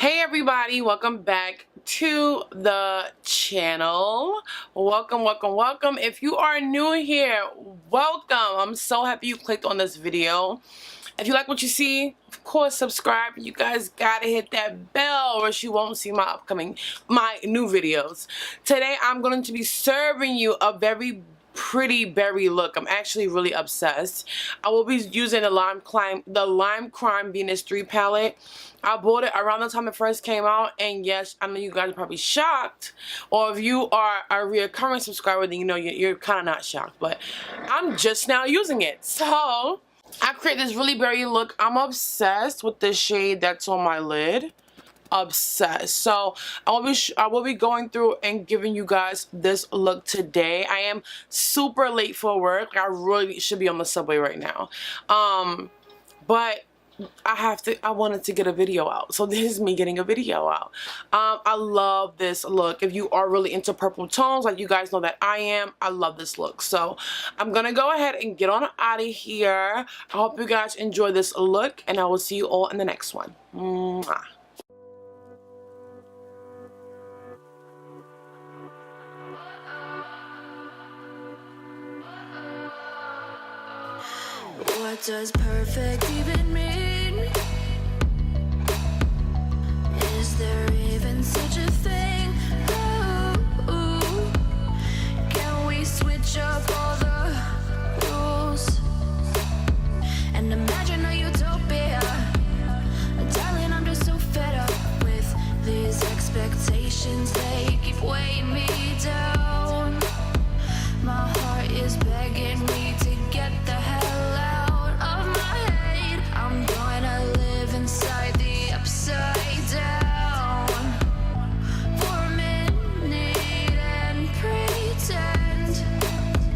Hey everybody, welcome back to the channel. Welcome. If you are new here, welcome. I'm so happy you clicked on this video. If you like what you see, of course subscribe. You guys gotta hit that bell or else you won't see my new videos. Today I'm going to be serving you a very pretty berry look. I'm actually really obsessed. I will be using the Lime Crime Venus 3 palette. I bought it around the time it first came out, and yes, I know you guys are probably shocked, or if you are a recurring subscriber, then you know you're kind of not shocked, but I'm just now using it. So I created this really berry look. I'm obsessed with the shade that's on my lid. Obsessed. So I will be going through and giving you guys this look today. I am super late for work. I really should be on the subway right now, but I wanted to get a video out, so this is me getting a video out. I love this look. If you are really into purple tones like you guys know that I am, I love this look. So I'm gonna go ahead and get on out of here. I hope you guys enjoy this look, and I will see you all in the next one. Mwah. What does perfect even mean? Is there even such a thing? Ooh, can we switch up all the rules and imagine a utopia? Darling, I'm just so fed up with these expectations. They keep weighing me down. My heart is begging me to get the hell out of my head. I'm gonna live inside the upside down for a minute and pretend,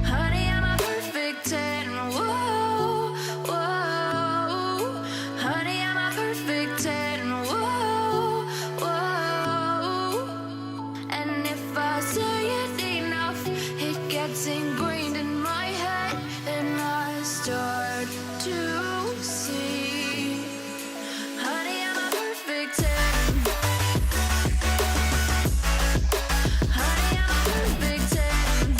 honey, I'm a perfect 10. Whoa, whoa, honey, I'm a perfect 10. Whoa, whoa, and if I say it enough, it gets ingrained in my head, and I start to see, honey, I'm a perfect 10. Honey, I'm a perfect 10.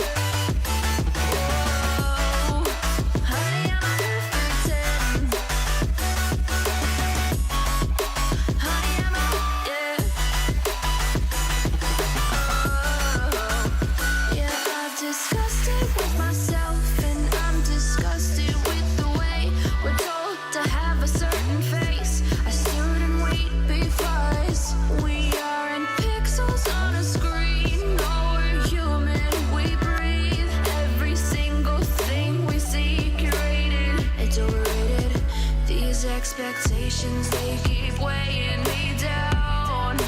Whoa, honey, I'm a perfect 10. Honey, I'm a, yeah. Yeah, I've discussed it with myself, and I'm disgusted with the way we're told to have a certain face, a certain weight, because we aren't pixels on a screen. No, we're human, we breathe. Every single thing we see curated, it's overrated. These expectations, they keep weighing me down.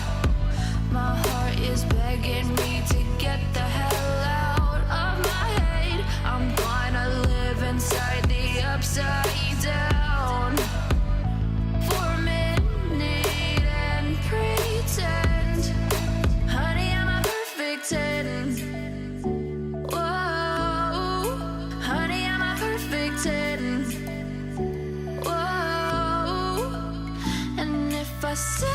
My heart is begging me to get the hell out of my head. I'm gonna live inside the upside down for a minute and pretend, honey, I'm a perfect 10. Whoa, honey, I'm a perfect 10. Whoa, and if I say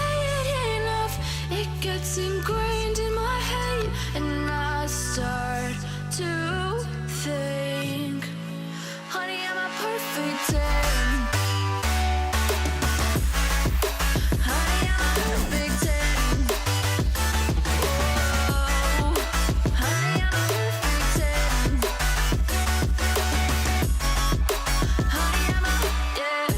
it enough, it gets ingrained in my head, and I start to think, honey, I'm a perfect 10. Honey, I'm a perfect 10. Whoa, honey, I'm a perfect 10. Honey, I'm a, yeah.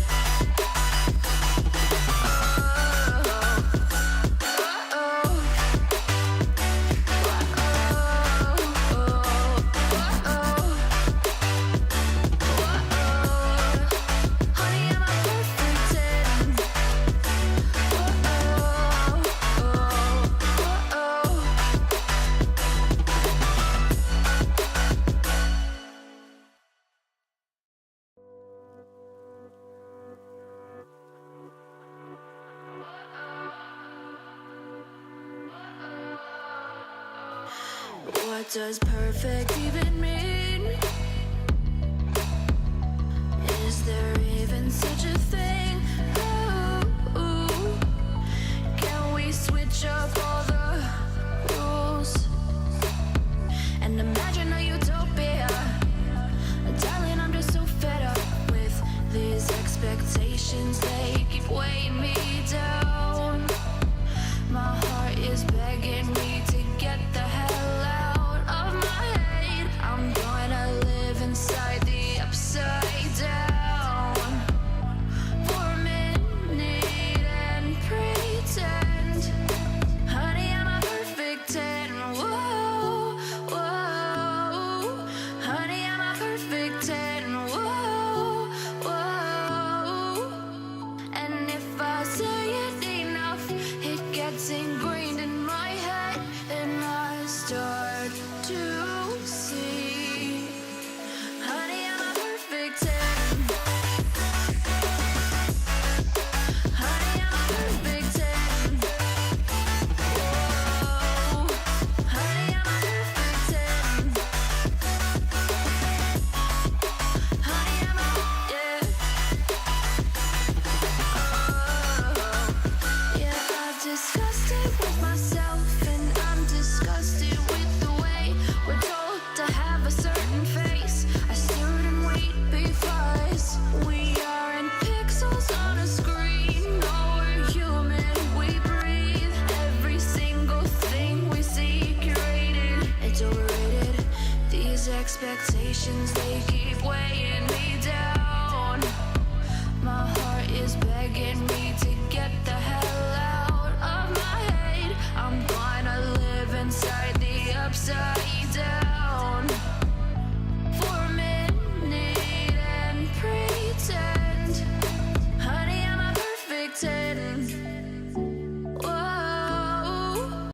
What does perfect even mean? Is there even such a thing? Ooh, can we expectations, they keep weighing me down. My heart is begging me to